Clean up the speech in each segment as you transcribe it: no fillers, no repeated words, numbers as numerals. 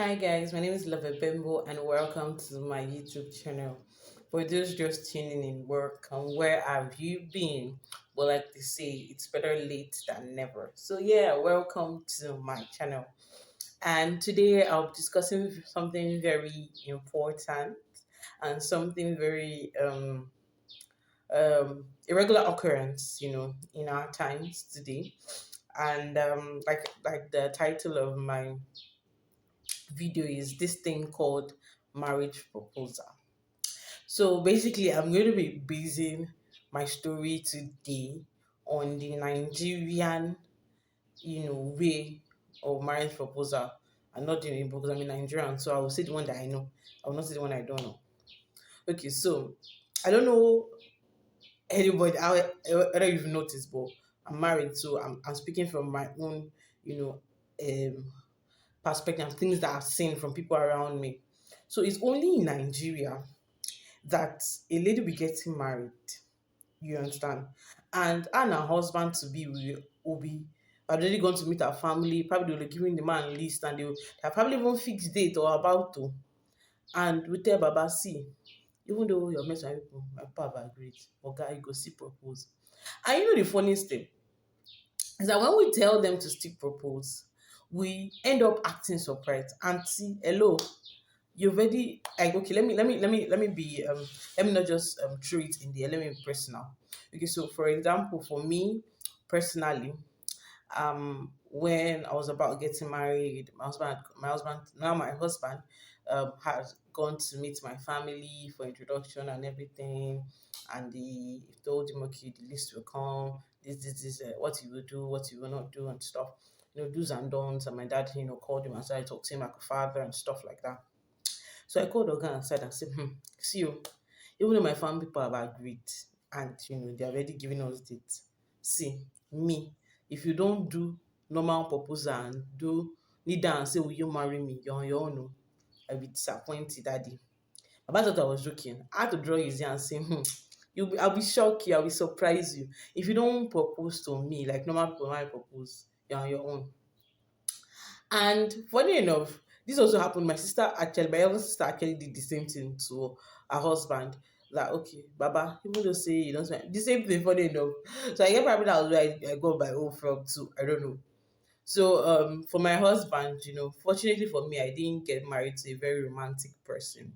Hi guys, my name is Love Bembo and welcome to my YouTube channel. For those just tuning in, welcome. Where have you been? Well, like they say, it's better late than never. So yeah, welcome to my channel. And today I'll be discussing something very important and something very irregular occurrence, in our times today. And like the title of my video is this thing called marriage proposal. So basically, I'm going to be basing my story today on the Nigerian, way of marriage proposal. I'm not doing it because I'm in Nigerian, so I will say the one that I know. I will not say the one I don't know. Okay, so I don't know anybody. I don't even notice, but I'm married, so I'm speaking from my own, perspective and things that I've seen from people around me. So it's only in Nigeria that a lady will get married. You understand? And her husband to be will be already going to meet her family. Probably they'll be giving the man a list and they'll probably even fix date or about to. And we tell Baba, see, even though you're met my people, my papa have agreed. But guy, you go see propose. And you know the funniest thing is that when we tell them to still propose, we end up acting surprised. Auntie, hello, you've already like okay, let me not just throw it in there, let me be personal. Okay, so for example, for me personally, when I was about getting married, my husband had gone to meet my family for introduction and everything, and he told him, okay, the list will come, this what he will do, what he will not do, and stuff, do's and don'ts. And my dad, called him aside, talked to him like a father and stuff like that. So I called Oga aside and said, see you, even though my family people have agreed and they're already giving us dates. See, me, if you don't do normal proposal and do need down and say, will you marry me? You're on your own. Oh. I'll be disappointed, daddy. Baba thought I was joking. I had to draw his ear and say, I'll be shocked you, I'll be surprised you. If you don't propose to me, like normal people might propose, you're on your own. And funny enough, this also happened. My elder sister actually did the same thing to her husband. Like, okay, Baba, even though say you don't the same thing, funny enough. So I get probably that was where I got my own from too. I don't know. So for my husband, fortunately for me, I didn't get married to a very romantic person.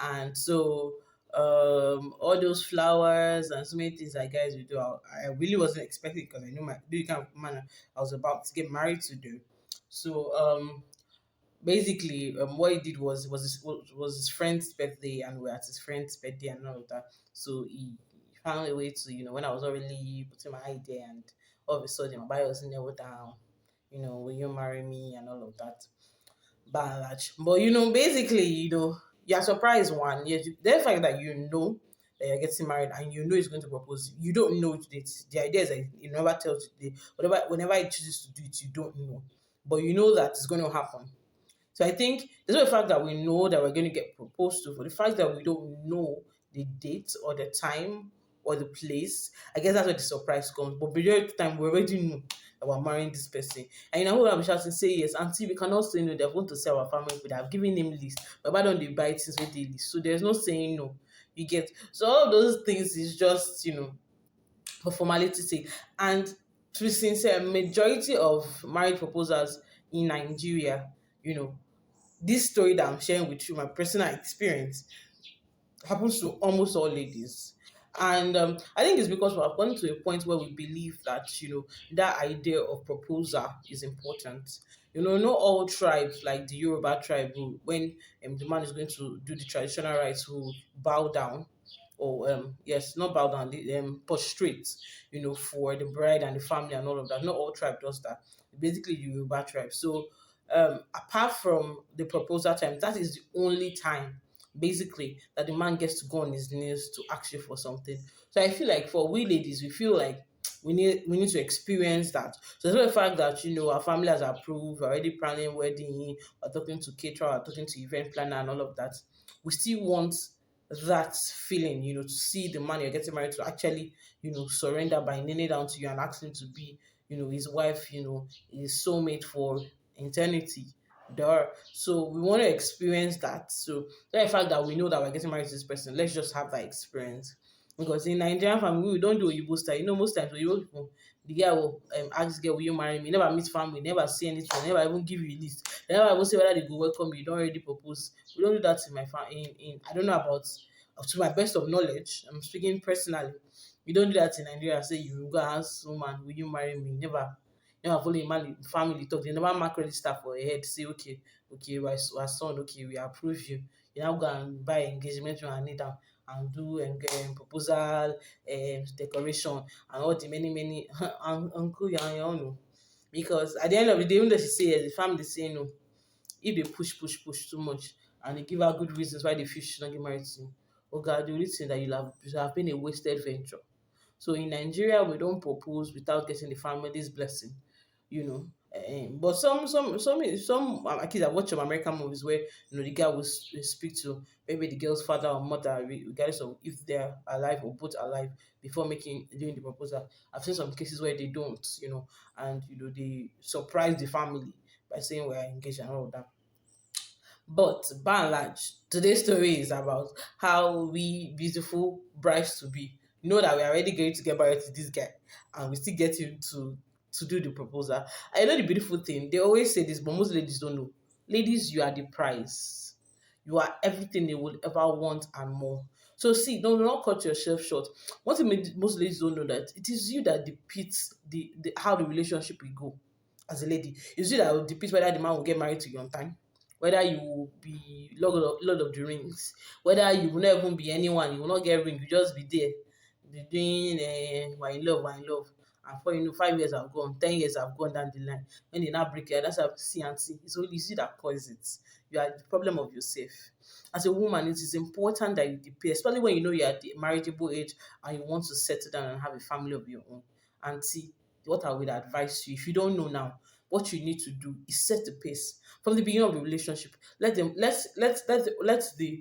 And so all those flowers and so many things that guys would do, I really wasn't expecting because I knew the kind of man I was about to get married to do. So basically what he did was his friend's birthday, and we are at his friend's birthday and all of that. So he found a way to, when I was already putting my idea, and all of a sudden my bio was never down, will you marry me and all of that, by and large. But basically, you're surprised. One, the fact that that you're getting married and he's going to propose, you don't know it. The idea is that he never tells you whenever he chooses to do it, you don't know, but you know that it's going to happen. So I think there's no the fact that we know that we're going to get proposed to, for the fact that we don't know the date or the time or the place. I guess that's where the surprise comes. But before the time, we already know that we're marrying this person. And who I'm shouting, say yes. Auntie, we can also they're going to sell our family, but I've given him list. But why don't they buy things with the list? So there's no saying no. You get, so all of those things is just, for formality's sake. And to be sincere, majority of marriage proposals in Nigeria, you know, this story that I'm sharing with you, my personal experience, happens to almost all ladies. And I think it's because we have gone to a point where we believe that, that idea of proposal is important. Not all tribes, like the Yoruba tribe, when the man is going to do the traditional rites, will bow down, or yes, not bow down, prostrate, for the bride and the family and all of that. Not all tribe does that. Basically, the Yoruba tribe. So apart from the proposal time, that is the only time basically that the man gets to go on his knees to ask you for something. So I feel like for we ladies, we feel like we need to experience that. So it's not the fact that our family has approved, we're already planning wedding, we're talking to caterer, we're talking to event planner and all of that. We still want that feeling, to see the man you're getting married to actually, surrender by kneeling down to you and asking to be, his wife, his soulmate for eternity. There. So we want to experience that. So the fact that we know that we're getting married to this person, let's just have that experience. Because in Nigerian family, we don't do Oyibo style. You know, most times Oyibo people, the guy will ask the girl, will you marry me? Never meet family, never see anything, never even give you a list. They never even say whether they go welcome you, don't already propose. We don't do that in my family. In I don't know about, to my best of knowledge, I'm speaking personally. We don't do that in Nigeria. Say you go ask woman, will you marry me? Never. You know, only family talk. They never mark register for a head. Say, okay, okay, my son, okay, we approve you. You now go and buy engagement ring and need them and do proposal, decoration, and all the many uncle you and your own. Because at the end of the day, even though she say yes, the family say no. If they push too much, and they give her good reasons why they feel she should not get married to you, oh God, the only thing that you have been a wasted venture. So in Nigeria, we don't propose without getting the family's blessing, you know. But some kids, I watch some American movies where the guy will speak to maybe the girl's father or mother, regardless of if they're alive or both alive, before making doing the proposal. I've seen some cases where they don't, and they surprise the family by saying we're engaged and all of that. But by and large, today's story is about how we beautiful brides to be know that we are already going to get married to this guy, and we still get him to do the proposal. I know the beautiful thing. They always say this, but most ladies don't know. Ladies, you are the prize. You are everything they would ever want and more. So see, don't not cut yourself short. One thing most ladies don't know that it is you that depicts the how the relationship will go as a lady. It's you that will depict whether the man will get married to you on time, whether you will be Lord of the Rings, whether you will not even be anyone, you will not get ring, you just be there, be doing we're in love. And for 5 years have gone, 10 years have gone down the line. When they now break it, that's how see and see. It's only you that causes it. You are the problem of yourself. As a woman, it is important that you prepare, especially when you know you're at the marriageable age and you want to settle down and have a family of your own. And see, what I would advise you, if you don't know now, what you need to do is set the pace from the beginning of the relationship. Let the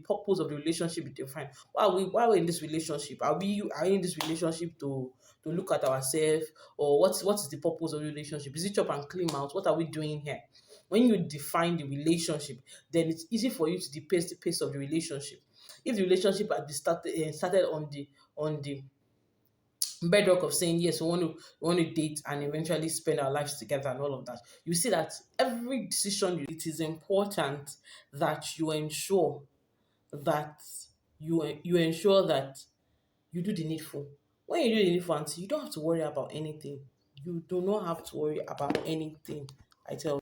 purpose of the relationship be defined. Why are we in this relationship? Are we in this relationship to look at ourselves, or what is the purpose of the relationship? Is it chop and clean out? What are we doing here? When you define the relationship, then it's easy for you to the pace of the relationship. If the relationship had been started on the bedrock of saying yes, we want to date and eventually spend our lives together and all of that, you see that every decision it is important that you ensure that you ensure that you do the needful. When you do the needful, auntie, you don't have to worry about anything. You do not have to worry about anything. I tell you.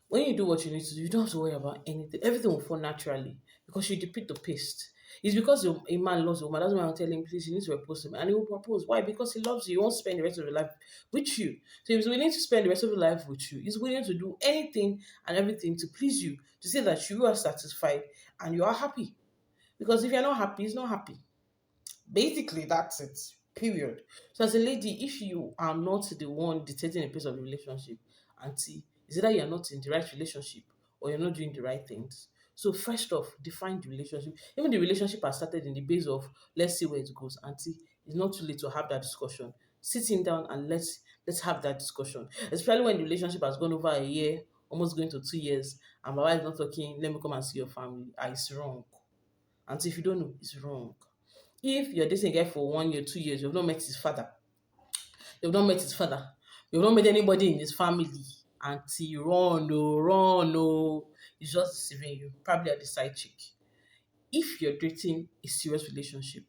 When you do what you need to do, you don't have to worry about anything. Everything will fall naturally because you depict the paste. It's because a man loves a woman. That's why I'm telling him, please, you need to propose to him. And he will propose. Why? Because he loves you. He wants to spend the rest of your life with you. So if he's willing to spend the rest of your life with you, he's willing to do anything and everything to please you, to say that you are satisfied and you are happy. Because if you're not happy, he's not happy. Basically, that's it. Period. So as a lady, if you are not the one dictating the pace of the relationship, auntie, is either you're not in the right relationship or you're not doing the right things. So first off, define the relationship. Even the relationship has started in the base of let's see where it goes. Auntie, it's not too late to have that discussion. Sitting down and let's have that discussion. Especially when the relationship has gone over a year, almost going to 2 years, and my wife is not talking, let me come and see your family. It's wrong. Auntie, if you don't know, it's wrong. If you're dating a guy for 1 year, 2 years, you've not met his father, you've not met his father, you've not met anybody in his family, until run, no, he's just deceiving you, probably at the side chick. If you're dating a serious relationship,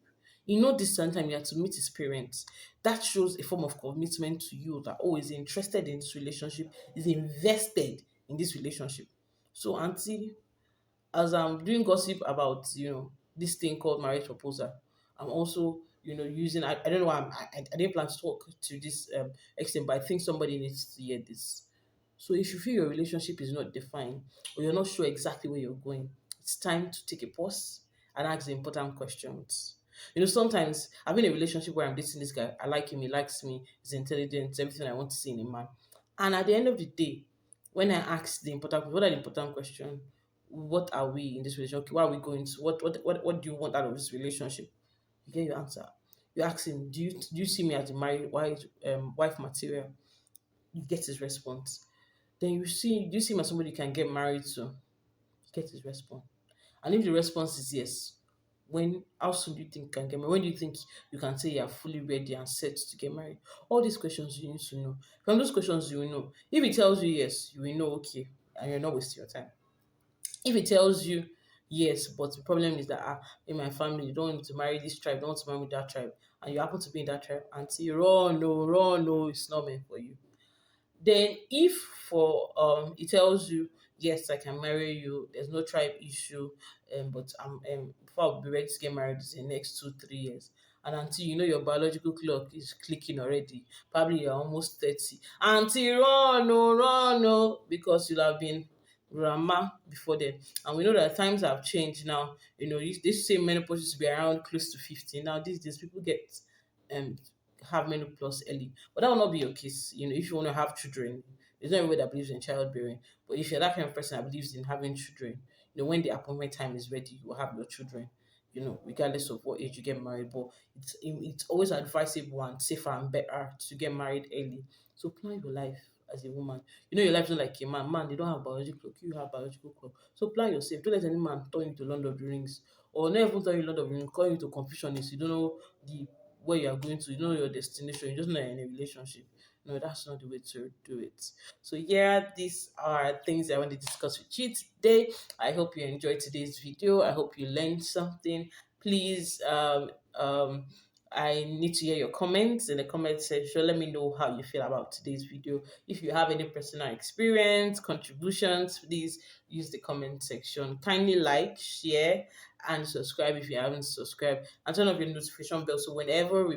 this time you have to meet his parents. That shows a form of commitment to you that he's interested in this relationship, is invested in this relationship. So, auntie, as I'm doing gossip about this thing called marriage proposal, I'm also using I don't know why I didn't plan to talk to this extent, but I think somebody needs to hear this. So if you feel your relationship is not defined or you're not sure exactly where you're going, it's time to take a pause and ask the important questions. Sometimes I'm in a relationship where I'm dating this guy. I like him, he likes me, he's intelligent, everything I want to see in a man. And at the end of the day, when I ask what are the important questions? What are we in this relationship? Okay, where are we going to? What do you want out of this relationship? You get your answer. You ask him, do you see me as a married wife material? You get his response. then you see him as somebody you can get married to. Get his response. And if the response is yes, how soon do you think you can get married? When do you think you can say you are fully ready and set to get married? All these questions you need to know. From those questions, you will know. If it tells you yes, you will know okay, and you're not wasting your time. If it tells you yes, but the problem is that in my family, you don't want me to marry this tribe, don't want to marry that tribe, and you happen to be in that tribe, and say, run, no, it's not meant for you. Then if for it tells you yes, I can marry you, there's no tribe issue, but I'm before I'll be ready to get married is in the next 2 3 years. And until you know your biological clock is clicking already, probably you're almost 30. Until run, no, because you'll have been grandma before then. And we know that times have changed now. This same menopause used to be around close to 50. Now these days people get um have menopause early. But that will not be your case. If you want to have children, there's no everybody that believes in childbearing. But if you're that kind of person that believes in having children, when the appointment time is ready, you will have your children. Regardless of what age you get married. But it's always advisable and safer and better to get married early. So plan your life as a woman. Your life is not like a man. Man, they don't have biological clock. You have biological clock. So plan yourself. Don't let any man turn you to Lord of the Rings. Or not even turn you Lord of the Rings, call you to confusionist. You don't know the where you are going to, your destination, you just know you're in a relationship. No, that's not the way to do it. So yeah, these are things I want to discuss with you today. I hope you enjoyed today's video. I hope you learned something. Please, I need to hear your comments in the comment section. Let me know how you feel about today's video. If you have any personal experience, contributions, please use the comment section. Kindly like, share, and subscribe if you haven't subscribed, and turn on your notification bell so whenever I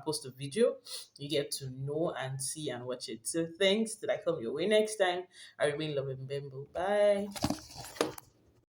post a video, you get to know and see and watch it. So thanks. Till I come your way next time, I remain Love and Bembo. Bye.